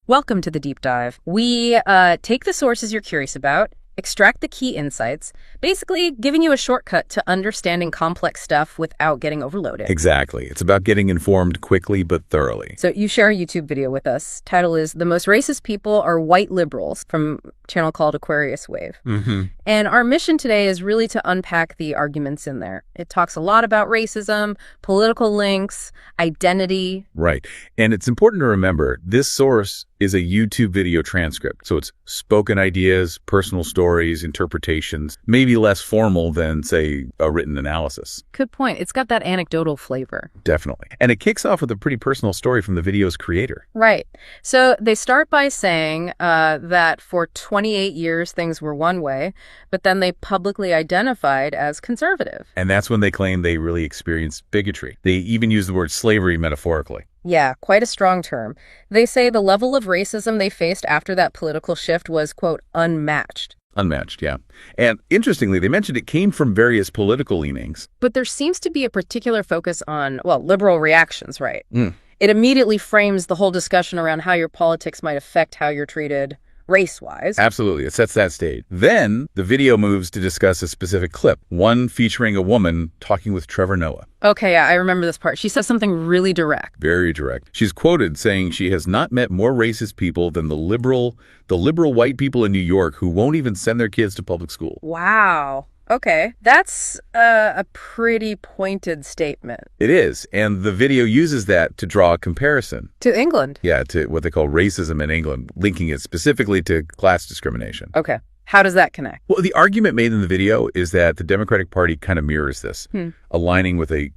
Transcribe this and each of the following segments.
Welcome to the deep dive. We take the sources you're curious about, extract the key insights, basically giving you a shortcut to understanding complex stuff without getting overloaded. Exactly. It's about getting informed quickly but thoroughly. So you share a YouTube video with us. Title is The Most Racist People Are White Liberals from a channel called Aquarius Wave. And our mission today is really to unpack the arguments in there. It talks a lot about racism, political links, identity. Right. And it's important to remember this source is a YouTube video transcript. So it's spoken ideas, personal stories, interpretations, maybe less formal than, say, a written analysis. Good point. It's got that anecdotal flavor. Definitely. And it kicks off with a pretty personal story from the video's creator. Right. So they start by saying that for 28 years things were one way, but then they publicly identified as conservative. And that's when they claim they really experienced bigotry. They even use the word slavery metaphorically. Yeah, quite a strong term. They say the level of racism they faced after that political shift was, quote, unmatched. Unmatched, yeah. And interestingly, they mentioned it came from various political leanings. But there seems to be a particular focus on, well, liberal reactions, right? It immediately frames the whole discussion around how your politics might affect how you're treated race-wise. Absolutely. It sets that stage. Then the video moves to discuss a specific clip, one featuring a woman talking with Trevor Noah. Okay, yeah, I remember this part. She says something really direct. Very direct. She's quoted saying she has not met more racist people than the liberal white people in New York who won't even send their kids to public school. Wow. Okay, that's a pretty pointed statement. It is, and the video uses that to draw a comparison. To England? Yeah, to what they call racism in England, linking it specifically to class discrimination. Okay. How does that connect? Well, the argument made in the video is that the Democratic Party kind of mirrors this, aligning with a,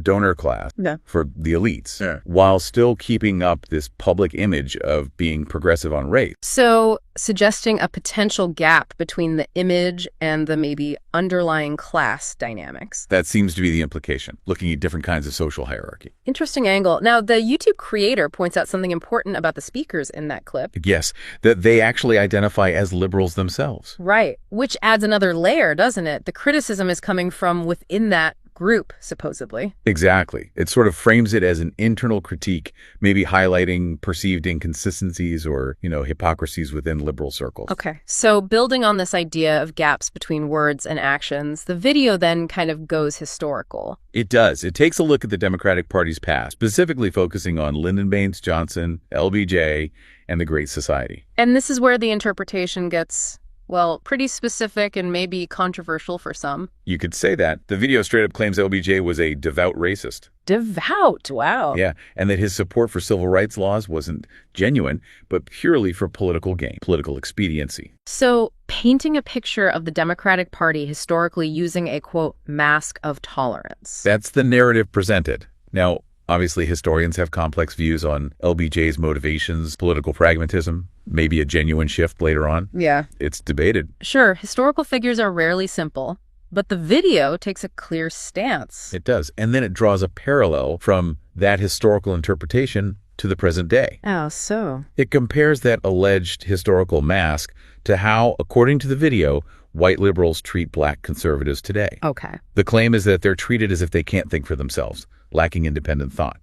donor class for the elites, while still keeping up this public image of being progressive on race. So suggesting a potential gap between the image and the maybe underlying class dynamics. That seems to be the implication, looking at different kinds of social hierarchy. Interesting angle. Now, the YouTube creator points out something important about the speakers in that clip. Yes, that they actually identify as liberals themselves. Right, which adds another layer, doesn't it? The criticism is coming from within that group, supposedly. Exactly. It sort of frames it as an internal critique, maybe highlighting perceived inconsistencies or, hypocrisies within liberal circles. Okay. So building on this idea of gaps between words and actions, the video then kind of goes historical. It does. It takes a look at the Democratic Party's past, specifically focusing on Lyndon Baines Johnson, LBJ, and the Great Society. And this is where the interpretation gets, well, pretty specific and maybe controversial for some. You could say that. The video straight up claims LBJ was a devout racist. Devout? Wow. Yeah, and that his support for civil rights laws wasn't genuine, but purely for political gain, political expediency. So painting a picture of the Democratic Party historically using a, quote, mask of tolerance. That's the narrative presented. Now, obviously, historians have complex views on LBJ's motivations, political pragmatism, maybe a genuine shift later on. Yeah. It's debated. Sure, historical figures are rarely simple, but the video takes a clear stance. It does. And then it draws a parallel from that historical interpretation to the present day. Oh, so? It compares that alleged historical mask to how, according to the video, white liberals treat black conservatives today. Okay. The claim is that they're treated as if they can't think for themselves, lacking independent thought.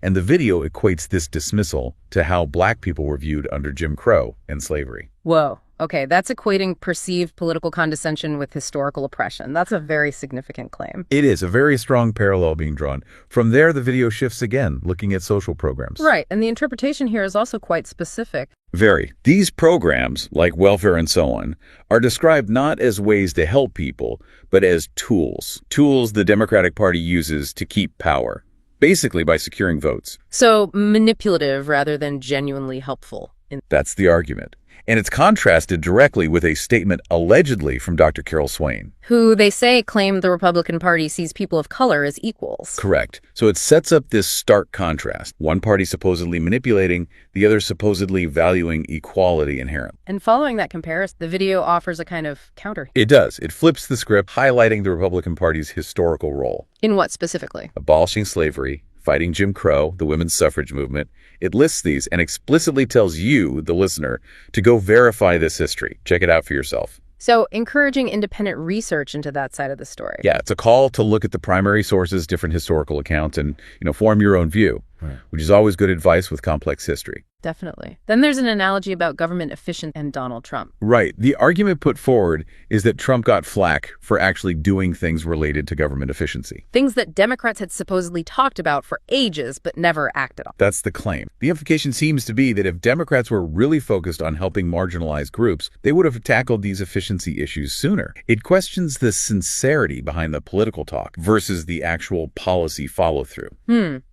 And the video equates this dismissal to how black people were viewed under Jim Crow and slavery. Whoa. Okay, that's equating perceived political condescension with historical oppression. That's a very significant claim. It is a very strong parallel being drawn. From there, the video shifts again, looking at social programs. Right, and the interpretation here is also quite specific. Very. These programs, like welfare and so on, are described not as ways to help people, but as tools. Tools the Democratic Party uses to keep power, basically by securing votes. So manipulative rather than genuinely helpful. That's the argument. And it's contrasted directly with a statement allegedly from Dr. Carol Swain, who they say claimed the Republican Party sees people of color as equals. Correct. So it sets up this stark contrast. One party supposedly manipulating, the other supposedly valuing equality inherently. And following that comparison, the video offers a kind of counter. It does. It flips the script, highlighting the Republican Party's historical role. In what specifically? Abolishing slavery, fighting Jim Crow, the women's suffrage movement. It lists these and explicitly tells you, the listener, to go verify this history. Check it out for yourself. So encouraging independent research into that side of the story. Yeah, it's a call to look at the primary sources, different historical accounts, and form your own view, which is always good advice with complex history. Definitely. Then there's an analogy about government efficiency and Donald Trump. Right. The argument put forward is that Trump got flack for actually doing things related to government efficiency. Things that Democrats had supposedly talked about for ages but never acted on. That's the claim. The implication seems to be that if Democrats were really focused on helping marginalized groups, they would have tackled these efficiency issues sooner. It questions the sincerity behind the political talk versus the actual policy follow-through.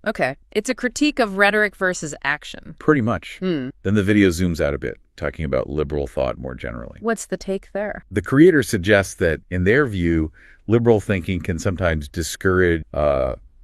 Okay. It's a critique of rhetoric versus action. Pretty much. Then the video zooms out a bit, talking about liberal thought more generally. What's the take there? The creator suggests that, in their view, liberal thinking can sometimes discourage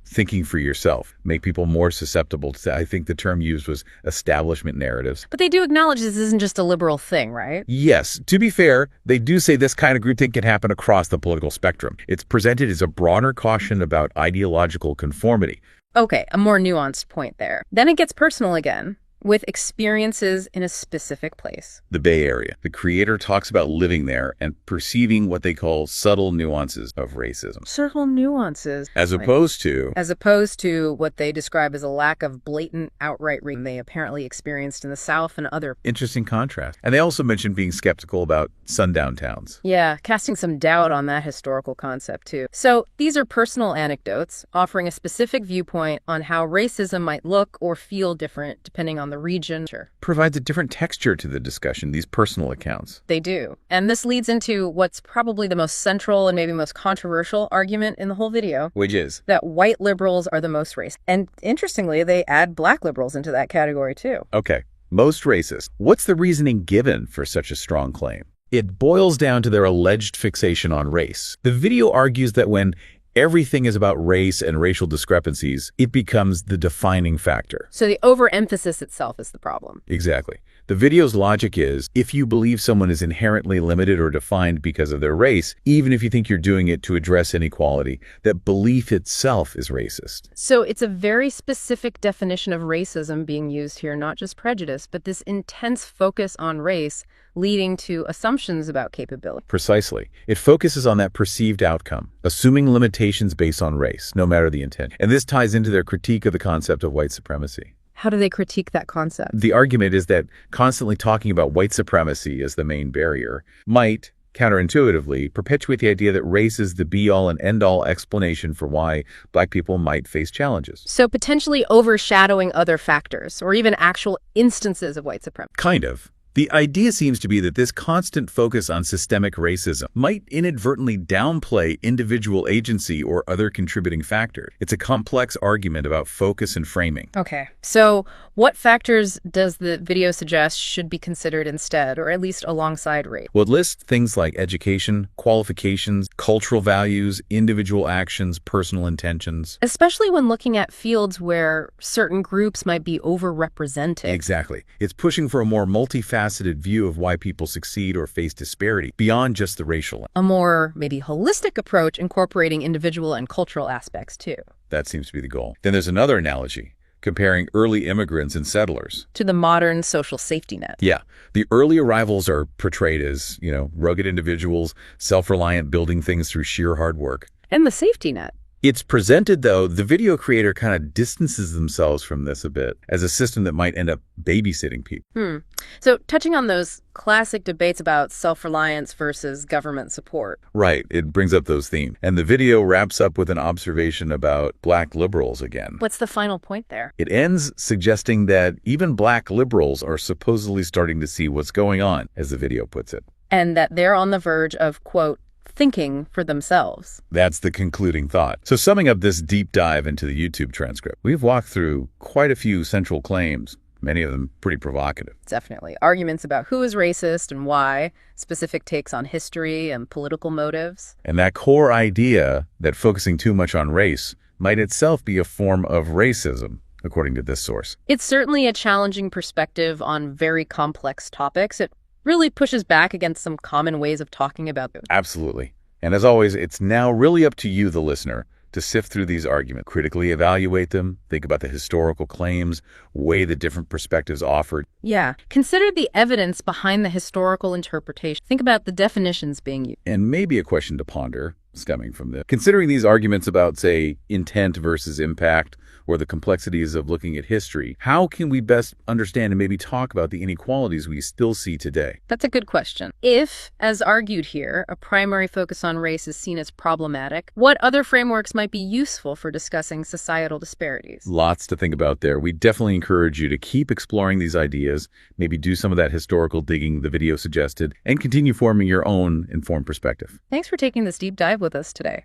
thinking for yourself, make people more susceptible to, I think the term used was establishment narratives. But they do acknowledge this isn't just a liberal thing, right? Yes. To be fair, they do say this kind of groupthink can happen across the political spectrum. It's presented as a broader caution about ideological conformity. Okay, a more nuanced point there. Then it gets personal again, with experiences in a specific place. The Bay Area. The creator talks about living there and perceiving what they call subtle nuances of racism. Subtle nuances. As opposed to what they describe as a lack of blatant, outright racism they apparently experienced in the South and other. Interesting contrast. And they also mentioned being skeptical about sundown towns. Yeah, casting some doubt on that historical concept, too. So these are personal anecdotes, offering a specific viewpoint on how racism might look or feel different depending on the region. Provides a different texture to the discussion, these personal accounts. They do. And this leads into what's probably the most central and maybe most controversial argument in the whole video. Which is? That white liberals are the most racist. And interestingly, they add black liberals into that category too. Okay. Most racist. What's the reasoning given for such a strong claim? It boils down to their alleged fixation on race. The video argues that when everything is about race and racial discrepancies, it becomes the defining factor. So the overemphasis itself is the problem. Exactly. The video's logic is, if you believe someone is inherently limited or defined because of their race, even if you think you're doing it to address inequality, that belief itself is racist. So it's a very specific definition of racism being used here, not just prejudice, but this intense focus on race leading to assumptions about capability. Precisely. It focuses on that perceived outcome, assuming limitations based on race, no matter the intent. And this ties into their critique of the concept of white supremacy. How do they critique that concept? The argument is that constantly talking about white supremacy as the main barrier might, counterintuitively, perpetuate the idea that race is the be-all and end-all explanation for why black people might face challenges. So potentially overshadowing other factors, or even actual instances of white supremacy. Kind of. The idea seems to be that this constant focus on systemic racism might inadvertently downplay individual agency or other contributing factors. It's a complex argument about focus and framing. Okay, so what factors does the video suggest should be considered instead, or at least alongside race? Well, it lists things like education, qualifications, cultural values, individual actions, personal intentions. Especially when looking at fields where certain groups might be overrepresented. Exactly. It's pushing for a more multifaceted view of why people succeed or face disparity beyond just the racial. A more maybe holistic approach incorporating individual and cultural aspects too. That seems to be the goal. Then there's another analogy, comparing early immigrants and settlers to the modern social safety net. Yeah. The early arrivals are portrayed as, rugged individuals, self-reliant, building things through sheer hard work. And the safety net. It's presented, though, the video creator kind of distances themselves from this a bit as a system that might end up babysitting people. So touching on those classic debates about self-reliance versus government support. Right. It brings up those themes. And the video wraps up with an observation about black liberals again. What's the final point there? It ends suggesting that even black liberals are supposedly starting to see what's going on, as the video puts it. And that they're on the verge of, quote, thinking for themselves. That's the concluding thought. So summing up this deep dive into the YouTube transcript, we've walked through quite a few central claims, many of them pretty provocative. Definitely. Arguments about who is racist and why, specific takes on history and political motives. And that core idea that focusing too much on race might itself be a form of racism, according to this source. It's certainly a challenging perspective on very complex topics. It really pushes back against some common ways of talking about them. Absolutely. And as always, it's now really up to you, the listener, to sift through these arguments, critically evaluate them, think about the historical claims, weigh the different perspectives offered. Yeah. Consider the evidence behind the historical interpretation. Think about the definitions being used. And maybe a question to ponder, stemming from this. Considering these arguments about, say, intent versus impact, or the complexities of looking at history, how can we best understand and maybe talk about the inequalities we still see today? That's a good question. If, as argued here, a primary focus on race is seen as problematic, what other frameworks might be useful for discussing societal disparities? Lots to think about there. We definitely encourage you to keep exploring these ideas, maybe do some of that historical digging the video suggested, and continue forming your own informed perspective. Thanks for taking this deep dive with us today.